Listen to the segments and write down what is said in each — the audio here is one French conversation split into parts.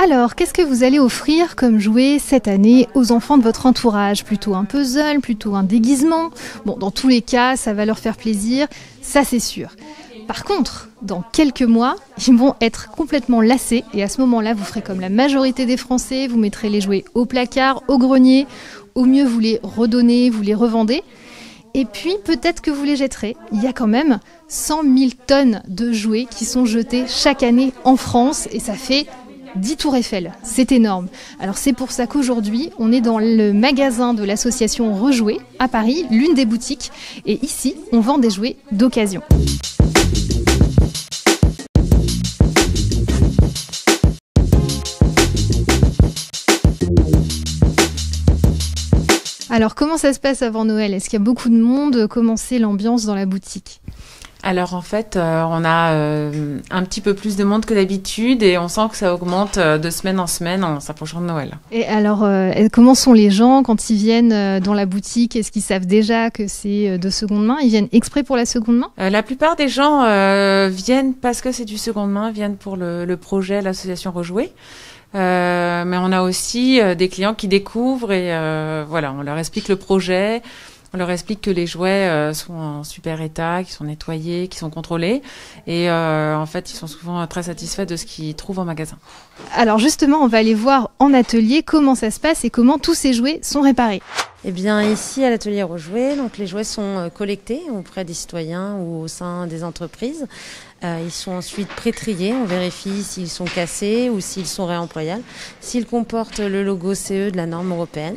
Alors, qu'est-ce que vous allez offrir comme jouet cette année aux enfants de votre entourage? Plutôt un puzzle, plutôt un déguisement? Bon, dans tous les cas, ça va leur faire plaisir, ça c'est sûr. Par contre, dans quelques mois, ils vont être complètement lassés et à ce moment-là, vous ferez comme la majorité des Français, vous mettrez les jouets au placard, au grenier, au mieux vous les redonnez, vous les revendez. Et puis peut-être que vous les jetterez. Il y a quand même 100 000 tonnes de jouets qui sont jetés chaque année en France et ça fait 10 tours Eiffel, c'est énorme. Alors c'est pour ça qu'aujourd'hui, on est dans le magasin de l'association Rejouer à Paris, l'une des boutiques. Et ici, on vend des jouets d'occasion. Alors comment ça se passe avant Noël? Est-ce qu'il y a beaucoup de monde? Comment c'est l'ambiance dans la boutique? Alors en fait, on a un petit peu plus de monde que d'habitude et on sent que ça augmente de semaine en semaine en s'approchant de Noël. Et alors, comment sont les gens quand ils viennent dans la boutique? Est-ce qu'ils savent déjà que c'est de seconde main? Ils viennent exprès pour la seconde main? La plupart des gens viennent parce que c'est du seconde main, viennent pour le projet, l'association Rejouer. Mais on a aussi des clients qui découvrent et voilà, on leur explique le projet. On leur explique que les jouets sont en super état, qu'ils sont nettoyés, qu'ils sont contrôlés. Et en fait, ils sont souvent très satisfaits de ce qu'ils trouvent en magasin. Alors justement, on va aller voir en atelier comment ça se passe et comment tous ces jouets sont réparés. Eh bien, ici, à l'atelier Rejouer, donc les jouets sont collectés auprès des citoyens ou au sein des entreprises. Ils sont ensuite pré-triés. On vérifie s'ils sont cassés ou s'ils sont réemployables, s'ils comportent le logo CE de la norme européenne.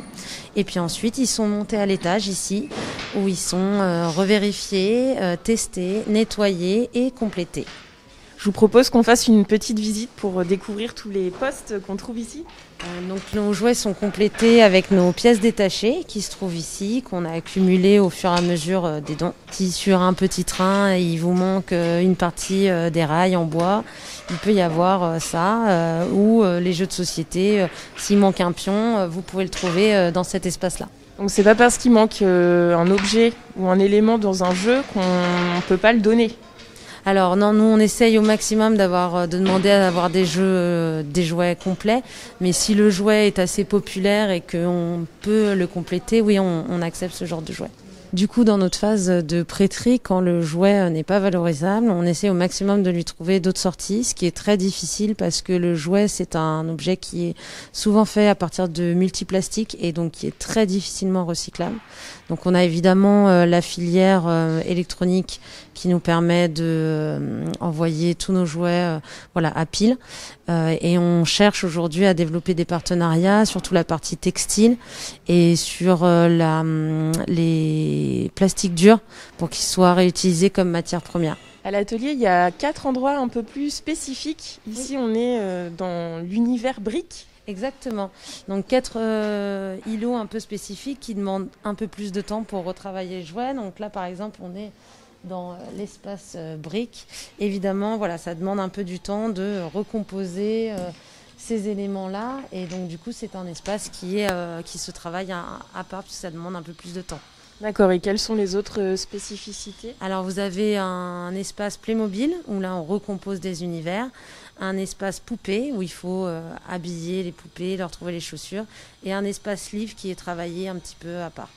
Et puis ensuite, ils sont montés à l'étage ici, où ils sont revérifiés, testés, nettoyés et complétés. Je vous propose qu'on fasse une petite visite pour découvrir tous les postes qu'on trouve ici. Donc nos jouets sont complétés avec nos pièces détachées qui se trouvent ici, qu'on a accumulées au fur et à mesure des dons. Si sur un petit train, il vous manque une partie des rails en bois, il peut y avoir ça, ou les jeux de société, s'il manque un pion, vous pouvez le trouver dans cet espace-là. Donc c'est pas parce qu'il manque un objet ou un élément dans un jeu qu'on ne peut pas le donner. Alors non, nous on essaye au maximum de demander à avoir des jouets complets, mais si le jouet est assez populaire et qu'on peut le compléter, oui, on accepte ce genre de jouet. Du coup, dans notre phase de pré-tri, quand le jouet n'est pas valorisable, on essaie au maximum de lui trouver d'autres sorties, ce qui est très difficile parce que le jouet, c'est un objet qui est souvent fait à partir de multiplastiques et donc qui est très difficilement recyclable. Donc on a évidemment la filière électronique qui nous permet de envoyer tous nos jouets à pile. Et on cherche aujourd'hui à développer des partenariats, surtout la partie textile et sur les plastiques durs pour qu'ils soient réutilisés comme matière première. À l'atelier, il y a 4 endroits un peu plus spécifiques. Ici, on est dans l'univers briques. Exactement. Donc 4 îlots un peu spécifiques qui demandent un peu plus de temps pour retravailler les jouets. Donc là, par exemple, on est dans l'espace briques. Évidemment, voilà, ça demande un peu du temps de recomposer ces éléments-là. Et donc, du coup, c'est un espace qui se travaille à part, parce que ça demande un peu plus de temps. D'accord, et quelles sont les autres spécificités? Alors, vous avez un espace Playmobil, où là, on recompose des univers. Un espace poupée, où il faut habiller les poupées, leur trouver les chaussures. Et un espace livre qui est travaillé un petit peu à part.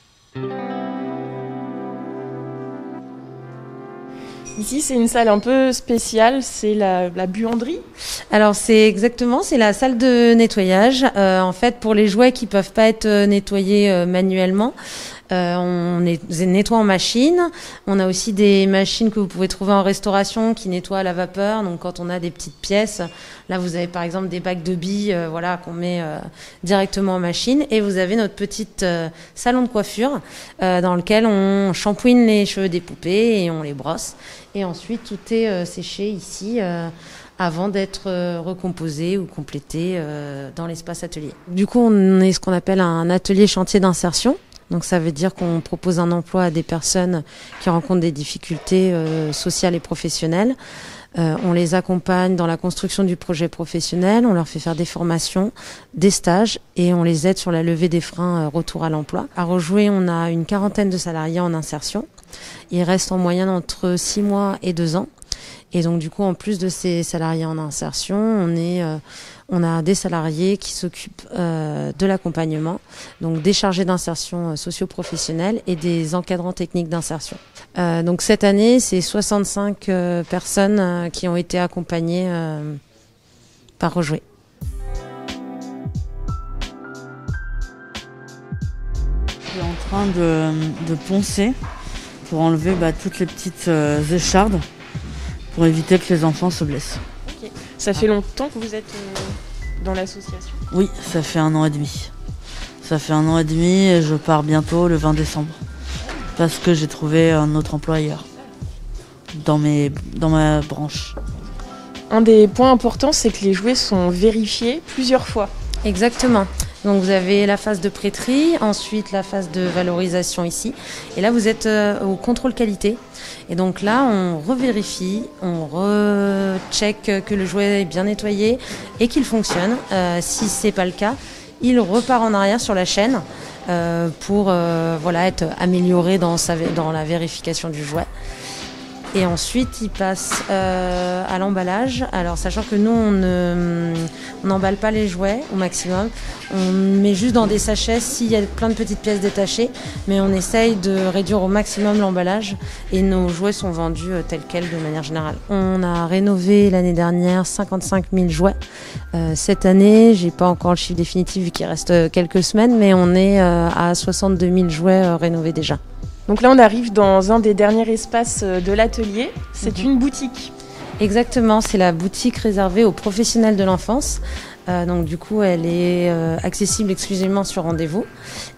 Ici, c'est une salle un peu spéciale, c'est la buanderie. Alors, c'est la salle de nettoyage. En fait, pour les jouets qui peuvent pas être nettoyés manuellement, on les nettoie en machine. On a aussi des machines que vous pouvez trouver en restauration qui nettoient à la vapeur. Donc, quand on a des petites pièces, là, vous avez par exemple des bacs de billes, qu'on met directement en machine. Et vous avez notre petite salon de coiffure dans lequel on shampouine les cheveux des poupées et on les brosse. Et ensuite, tout est séché ici avant d'être recomposé ou complété dans l'espace atelier. Du coup, on est ce qu'on appelle un atelier chantier d'insertion. Donc ça veut dire qu'on propose un emploi à des personnes qui rencontrent des difficultés sociales et professionnelles. On les accompagne dans la construction du projet professionnel, on leur fait faire des formations, des stages et on les aide sur la levée des freins retour à l'emploi. À Rejouer, on a une 40aine de salariés en insertion. Ils restent en moyenne entre 6 mois et 2 ans. Et donc du coup, en plus de ces salariés en insertion, on a des salariés qui s'occupent de l'accompagnement, donc des chargés d'insertion socio-professionnelle et des encadrants techniques d'insertion. Donc cette année, c'est 65 personnes qui ont été accompagnées par Rejouer. Je suis en train de poncer pour enlever toutes les petites échardes pour éviter que les enfants se blessent. Okay. Ça fait longtemps que vous êtes dans l'association ? Oui, ça fait 1 an et demi. Ça fait 1 an et demi et je pars bientôt le 20 décembre. Parce que j'ai trouvé un autre employeur dans ma branche. Un des points importants, c'est que les jouets sont vérifiés plusieurs fois. Exactement. Donc vous avez la phase de prêterie, ensuite la phase de valorisation ici. Et là, vous êtes au contrôle qualité. Et donc là, on revérifie, on recheck que le jouet est bien nettoyé et qu'il fonctionne. Si c'est pas le cas, il repart en arrière sur la chaîne pour être amélioré dans la vérification du jouet. Et ensuite, il passe à l'emballage. Alors, sachant que nous, on n'emballe pas les jouets au maximum. On met juste dans des sachets s'il y a plein de petites pièces détachées. Mais on essaye de réduire au maximum l'emballage. Et nos jouets sont vendus tels quels de manière générale. On a rénové l'année dernière 55 000 jouets. Cette année, j'ai pas encore le chiffre définitif vu qu'il reste quelques semaines. Mais on est à 62 000 jouets rénovés déjà. Donc là, on arrive dans un des derniers espaces de l'atelier. C'est une boutique. Exactement, c'est la boutique réservée aux professionnels de l'enfance. Donc du coup, elle est accessible exclusivement sur rendez-vous.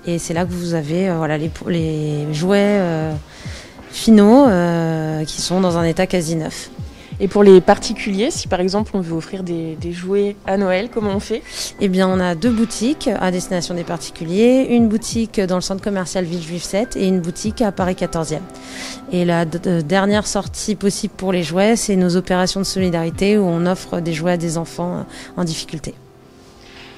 Et c'est là que vous avez les jouets finaux qui sont dans un état quasi neuf. Et pour les particuliers, si par exemple on veut offrir des jouets à Noël, comment on fait ? Eh bien, on a 2 boutiques à destination des particuliers, une boutique dans le centre commercial Villejuif 7 et une boutique à Paris 14e. Et la dernière sortie possible pour les jouets, c'est nos opérations de solidarité où on offre des jouets à des enfants en difficulté.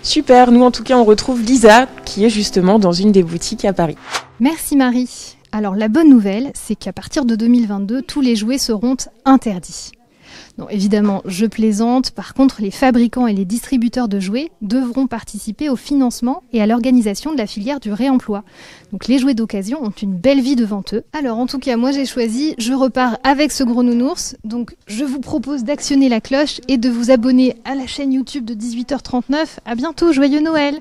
Super, nous en tout cas on retrouve Lisa qui est justement dans une des boutiques à Paris. Merci Marie. Alors la bonne nouvelle, c'est qu'à partir de 2022, tous les jouets seront interdits. Non, évidemment, je plaisante. Par contre, les fabricants et les distributeurs de jouets devront participer au financement et à l'organisation de la filière du réemploi. Donc les jouets d'occasion ont une belle vie devant eux. Alors en tout cas, moi j'ai choisi, je repars avec ce gros nounours. Donc je vous propose d'actionner la cloche et de vous abonner à la chaîne YouTube de 18h39. À bientôt, joyeux Noël!